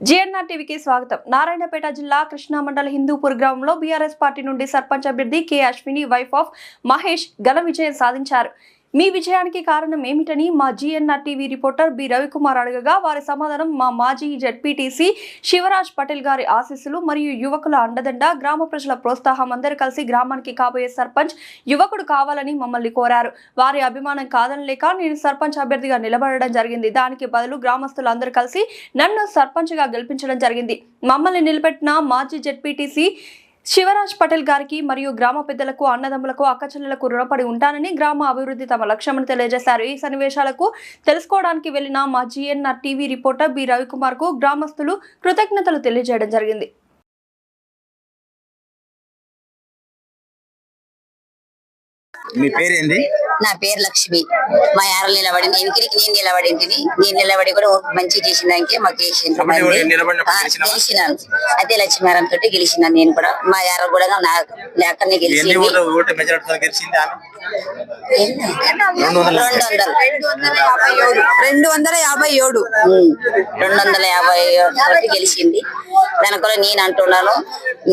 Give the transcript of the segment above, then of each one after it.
GNR టీవీకి స్వాగతం. నారాయణపేట జిల్లా కృష్ణా మండల హిందూపూర్ గ్రామంలో బీఆర్ఎస్ పార్టీ నుండి సర్పంచ్ అభ్యర్థి K Ashwini wife of Mahesh ఘన విజయం సాధించారు. మీ విజయానికి కారణం ఏమిటని మా GNR TV reporter B Ravikumar అడగగా వారి సమాధానం మా మాజీ జెడ్పీటీసీ శివరాజ్ పటేల్ గారి ఆశీస్సులు మరియు యువకుల అండదండ, గ్రామ ప్రజల ప్రోత్సాహం, అందరూ కలిసి గ్రామానికి కాబోయే సర్పంచ్ యువకుడు కావాలని మమ్మల్ని కోరారు. వారి అభిమానం కాదనలేక నేను సర్పంచ్ అభ్యర్థిగా నిలబడడం జరిగింది. దానికి బదులు గ్రామస్తులు అందరూ కలిసి నన్ను సర్పంచ్ గా గెలిపించడం జరిగింది. మమ్మల్ని నిలబెట్టిన మాజీ జెడ్పీటీసీ శివరాజ్ పటేల్ గారికి మరియు గ్రామ పెద్దలకు, అన్నదమ్ములకు, అక్కచెల్లెలకు రుణపడి ఉంటానని, గ్రామ అభివృద్ధి తమ లక్ష్యమని తెలియజేశారు. ఈ సన్నివేశాలకు తెలుసుకోవడానికి వెళ్లిన మా GNR TV reporter B Ravikumar కు గ్రామస్తులు కృతజ్ఞతలు తెలియజేయడం జరిగింది. మీ పేరేంది? నా పేరు లక్ష్మి. మా యారలు నిలబడింది, ఇంటికి నేను నిలబడింటిని. నేను నిలబడి కూడా మంచి చేసిన దానికి మాకు గెలిచినాను. అయితే లక్ష్మీనారాయణ తోటి గెలిచినాను నేను కూడా. మా యార కూడా అక్కడనే గెలిచింది. 257 గెలిచింది. దాని కూడా నేను అంటున్నాను,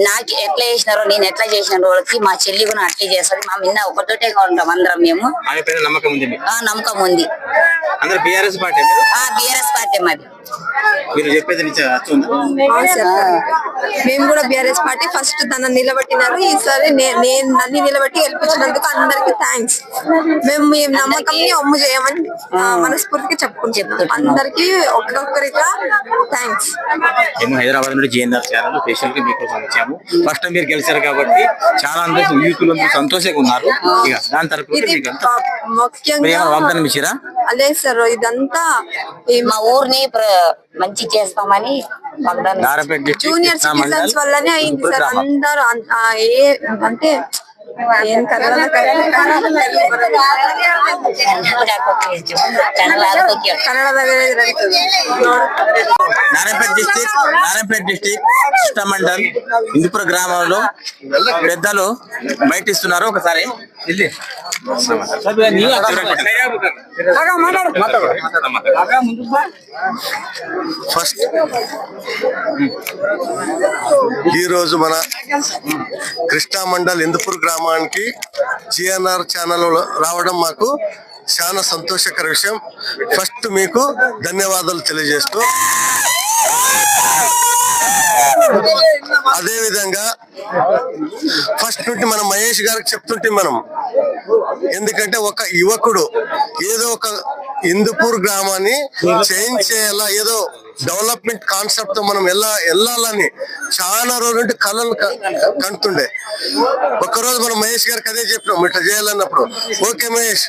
నాకు ఎట్లా చేసినారో నేను ఎట్లా చేసిన వాళ్ళకి మా చెల్లి కూడా అట్లే చేస్తుంది. మా మిన్న ఒకటోటే ఉంటాం అందరం. మేము నమ్మకం ఉంది. బీఆర్ఎస్ పార్టీ మాది. మీరు చెప్పేది మేము కూడా బీఆర్ఎస్ పార్టీ. ఫస్ట్ తన నిలబెట్టినారు, ఈసారి నేను నన్ను నిలబెట్టి గెలిపించినందుకు అందరికి థ్యాంక్స్. మేము నమ్మకం ఒమ్ము చేయమని మనస్ఫూర్తిగా చెప్పుకుంటున్నాం. అందరికి ఒక్కొక్కరిగా థ్యాంక్స్. మేము హైదరాబాద్ నుండి జీఎన్ఆర్ ఛానల్ స్పెషల్ గా మీకోసం వచ్చాము. ఫస్ట్ టైం మీరు గెలిచారు కాబట్టి చాలా అందరూ యూతులు సంతోషంగా ఉన్నారు. ఇక దాని తరపున ముఖ్యంగా వాగ్దానం ఇచ్చిరా? లేదు సార్, ఇదంతా మా ఊరిని మంచి చేస్తామని జూనియర్ సిటిజన్స్ వల్లనే అయింది సార్. అందరూ అంటే నారాయణపేట డిస్టిక్ కృష్ణా మండల్ హిందూపూర్ గ్రామంలో పెద్దలు బయట ఇస్తున్నారు. ఒకసారి ఫస్ట్ ఈరోజు మన కృష్ణా మండల్ హిందూపూర్ గ్రామానికి జిఎన్ఆర్ ఛానల్ రావడం మాకు చాలా సంతోషకర విషయం. ఫస్ట్ మీకు ధన్యవాదాలు తెలియజేస్తూ, అదే విధంగా ఫస్ట్ నుండి మనం మహేష్ గారికి చెప్తుంటే మనం, ఎందుకంటే ఒక యువకుడు ఏదో ఒక హిందూపూర్ గ్రామాన్ని చేంజ్ చేయాలా, ఏదో డెవలప్మెంట్ కాన్సెప్ట్ తో మనం వెళ్ళాలని చాలా రోజుల నుండి కళలు కంటుండే. ఒక్కరోజు మనం మహేష్ గారికి అదే చెప్పినాం, ఇట్లా చేయాలన్నప్పుడు ఓకే మహేష్,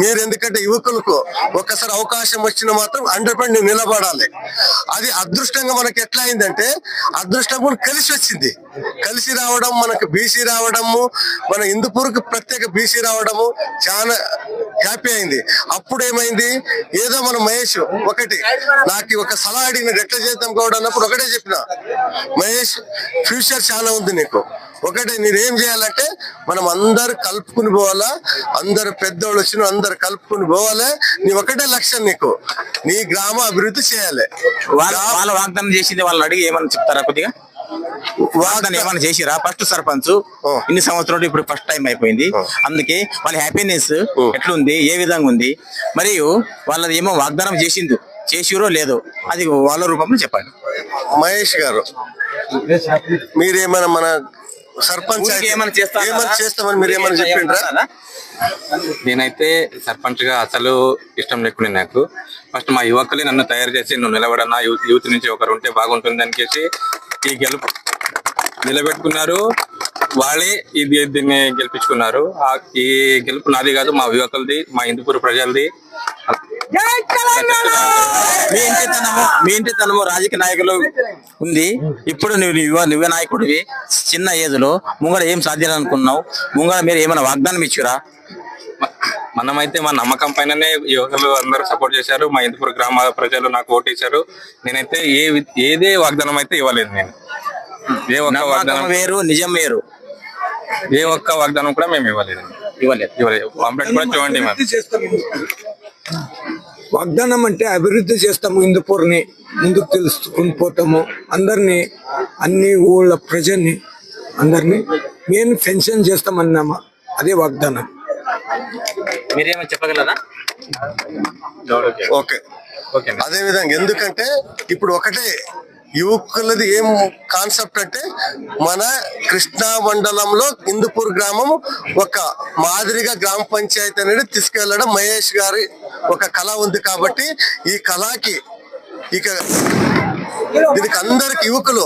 మీరు ఎందుకంటే యువకులకు ఒక్కసారి అవకాశం వచ్చిన మాత్రం 100% నిలబడాలి. అది అదృష్టంగా మనకి ఎట్లా అయిందంటే, అదృష్టం కూడా కలిసి వచ్చింది. కలిసి రావడం, మనకు బీసీ రావడము, మన హిందూపూర్కి ప్రత్యేక బీసీ రావడము చాలా హ్యాపీ అయింది. అప్పుడు ఏమైంది, ఏదో మన మహేష్ ఒకటి నాకు ఒక సలహా అడిగిన ఎట్లా చేద్దాం కూడా అన్నప్పుడు ఒకటే చెప్పిన, మహేష్ ఫ్యూచర్ చాలా ఉంది నీకు, ఒకటే నేనేం చేయాలంటే మనం అందరు కలుపుకుని పోవాలా, అందరు పెద్దోళ్ళు వచ్చిన అందరు కలుపుకుని పోవాలి. నీ ఒకటే లక్ష్యం, నీకు నీ గ్రామ అభివృద్ధి చేయాలి. వాళ్ళ వాగ్దానం చేసింది వాళ్ళని అడిగి ఏమని చెప్తారా? కొద్దిగా వాగ్దానం ఏమైనా చేసిరా? ఫస్ట్ సర్పంచ్ ఇన్ని సంవత్సరాలు, ఇప్పుడు ఫస్ట్ టైం అయిపోయింది. అందుకే వాళ్ళ హ్యాపీనెస్ ఎట్లుంది, ఏ విధంగా ఉంది, మరియు వాళ్ళది ఏమో వాగ్దానం చేసిరో లేదో అది వాళ్ళ రూపంలో చెప్పండి. మహేష్ గారు, మీరేమైనా మన సర్పంచ్ ఏమైనా చేస్తామని మీరు ఏమైనా చెప్పిండ్రా? నేనైతే సర్పంచ్ గా అసలు ఇష్టం లేకుండా నాకు. ఫస్ట్ మా యువకులే నన్ను తయారు చేసి, నువ్వు నిలబడన్నా యూత్ నుంచి ఒకరు ఉంటే బాగుంటుంది అనికేసి ఈ గెలుపు నిలబెట్టుకున్నారు. వాళ్ళే దీన్ని గెలిపించుకున్నారు. ఈ గెలుపు నాది కాదు, మా యువకులది, మా హిందూపూర్ ప్రజలది. మీ ఇంటి తనము రాజకీయ నాయకులు ఉంది. ఇప్పుడు నువ్వే నాయకుడివి. చిన్న ఏజ్ లో ముంగడ ఏం సాధ్యం అనుకున్నావు? ముంగడ మీరు ఏమైనా వాగ్దానం ఇచ్చారా? మనమైతే మా నమ్మకం పైననే యువకులు అందరూ సపోర్ట్ చేశారు. మా హిందూపూర్ గ్రామ ప్రజలు నాకు ఓటేశారు. నేనైతే ఏదే వాగ్దానం అయితే ఇవ్వలేదు. నేను ఏ ఒక్క వాగ్దానం వేరు, నిజం వేరు. ఏ ఒక్క వాగ్దానం కూడా మేము ఇవ్వలేదు. పాంప్లెట్ కూడా చూడండి. వాగ్దానం అంటే అభివృద్ధి చేస్తాము, హిందూపూర్ని ముందుకు తెలుసుకుని పోతాము, అందరినీ అన్ని ఊళ్ళ ప్రజల్ని అందరినీ మేము పెన్షన్ చేస్తామన్నామా, అదే వాగ్దానం. మీరేమో చెప్పగలరా? ఓకే, అదే విధంగా ఎందుకంటే ఇప్పుడు ఒకటే యువకులది ఏం కాన్సెప్ట్ అంటే మన కృష్ణా మండలంలో హిందూపూర్ గ్రామం ఒక మాదిరిగా గ్రామ పంచాయతీ అనేది తీసుకెళ్లడం మహేష్ గారి ఒక కళ ఉంది. కాబట్టి ఈ కళకి ఇక దీనికి అందరికి యువకులు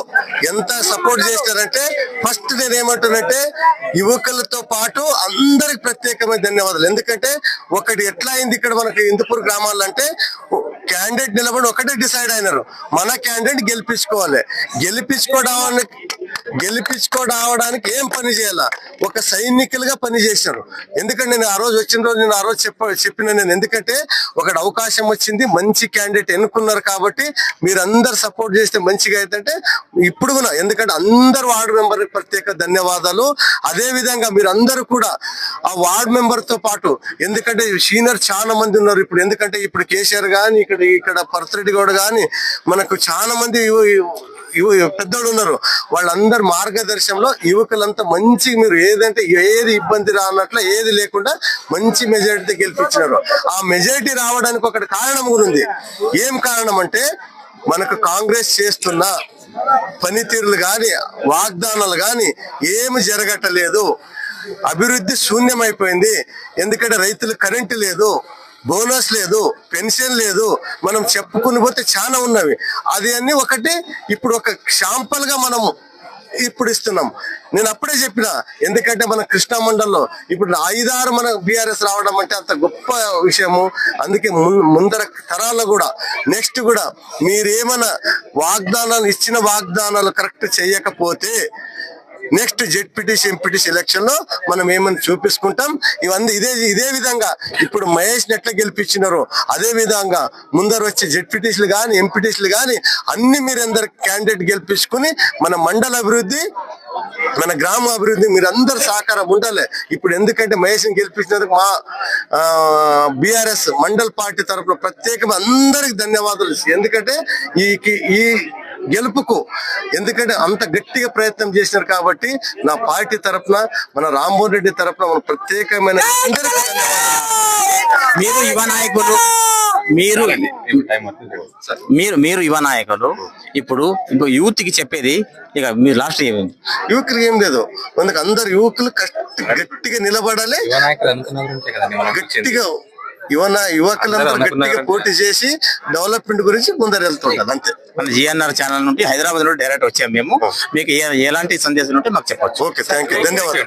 ఎంత సపోర్ట్ చేస్తారంటే ఫస్ట్ నేను ఏమంటున్నంటే యువకులతో పాటు అందరికి ప్రత్యేకమైన ధన్యవాదాలు. ఎందుకంటే ఒకటి ఎట్లా అయింది ఇక్కడ మనకి హిందూపూర్ గ్రామాల్లో అంటే క్యాండిడేట్ నిలబడి ఒకటే డిసైడ్ అయినారు, మన క్యాండిడేట్ గెలిపించుకోవడానికి ఏం పని చేయాల, ఒక సైనికులుగా పని చేశారు. ఎందుకంటే నేను ఆ రోజు వచ్చిన రోజు నేను ఆ రోజు చెప్పిన నేను ఎందుకంటే ఒకటి అవకాశం వచ్చింది, మంచి క్యాండిడేట్ ఎన్నుకున్నారు కాబట్టి మీరందరు సపోర్ట్ చేస్తే మంచిగా అయితే ఇప్పుడు కూడా ఎందుకంటే అందరు వార్డు మెంబర్ ప్రత్యేక ధన్యవాదాలు. అదే విధంగా మీరు అందరూ కూడా ఆ వార్డు మెంబర్ తో పాటు ఎందుకంటే సీనియర్ చాలా మంది ఉన్నారు ఇప్పుడు, ఎందుకంటే ఇప్పుడు కేసీఆర్ గాని ఇక్కడ పరసరెడ్డి గౌడ్ గాని మనకు చాలా మంది పెద్దోళ్ళు ఉన్నారు. వాళ్ళందరు మార్గదర్శనంలో యువకులంతా మంచి మీరు ఏదంటే ఏది ఇబ్బంది రానట్ల ఏది లేకుండా మంచి మెజారిటీ గెలిపించినారు. ఆ మెజారిటీ రావడానికి ఒకటి కారణం కూడా ఉంది. ఏం కారణం అంటే మనకు కాంగ్రెస్ చేస్తున్న పనితీరులు గాని వాగ్దానాలు గాని ఏమి జరగట్లేదు, అభివృద్ధి శూన్యమైపోయింది. ఎందుకంటే రైతులకు కరెంటు లేదు, బోనస్ లేదు, పెన్షన్ లేదు, మనం చెప్పుకుని పోతే చాలా ఉన్నవి. అది అన్ని ఒకటి ఇప్పుడు ఒక శాంపుల్ గా మనం ఇప్పుడు ఇస్తున్నాం. నేను అప్పుడే చెప్పిన ఎందుకంటే మన కృష్ణా మండలంలో ఇప్పుడు 5-6 మన బీఆర్ఎస్ రావడం అంటే అంత గొప్ప విషయము. అందుకే ముందర తరాల్లో కూడా నెక్స్ట్ కూడా మీరేమైనా వాగ్దానాలు ఇచ్చిన వాగ్దానాలు కరెక్ట్ చేయకపోతే నెక్స్ట్ జెడ్పీటీసీ ఎంపీటీసీ ఎలక్షన్ లో మనం ఏమని చూపించుకుంటాం. ఇవన్నీ ఇదే విధంగా ఇప్పుడు మహేష్ ఎట్లా గెలిపించినారో అదే విధంగా ముందర వచ్చే జెడ్పీటీసీలు గాని ఎంపీటీసీలు గాని అన్ని మీరు అందరు క్యాండిడేట్ గెలిపించుకుని మన మండల అభివృద్ధి మన గ్రామ అభివృద్ధి మీరందరూ సహకారం ఉండాలి. ఇప్పుడు ఎందుకంటే మహేష్ గెలిపించినందుకు మా బీఆర్ఎస్ మండల్ పార్టీ తరఫున ప్రత్యేకంగా అందరికి ధన్యవాదాలు. ఎందుకంటే ఈ గెలుపుకు ఎందుకంటే అంత గట్టిగా ప్రయత్నం చేసినారు కాబట్టి నా పార్టీ తరఫున మన రామ్మోహన్ రెడ్డి తరఫున మన ప్రత్యేకమైన మీరు యువ నాయకులు మీరు యువ నాయకులు ఇప్పుడు యూత్ కి చెప్పేది ఇక మీరు లాస్ట్ యువకులు ఏం లేదు, మనకు అందరు యువకులు గట్టిగా నిలబడాలి, గట్టిగా యువకులందరూ గట్టిగా పోటీ చేసి డెవలప్మెంట్ గురించి ముందర వెళ్తుంటారు. అంతే. మన జిఎన్ఆర్ ఛానల్ నుండి హైదరాబాద్ నుండి డైరెక్ట్ వచ్చాము మేము. మీకు ఎలాంటి సందేశాలు ఉంటే మాకు చెప్పొచ్చు. ఓకే, థ్యాంక్ యూ, ధన్యవాదాలు.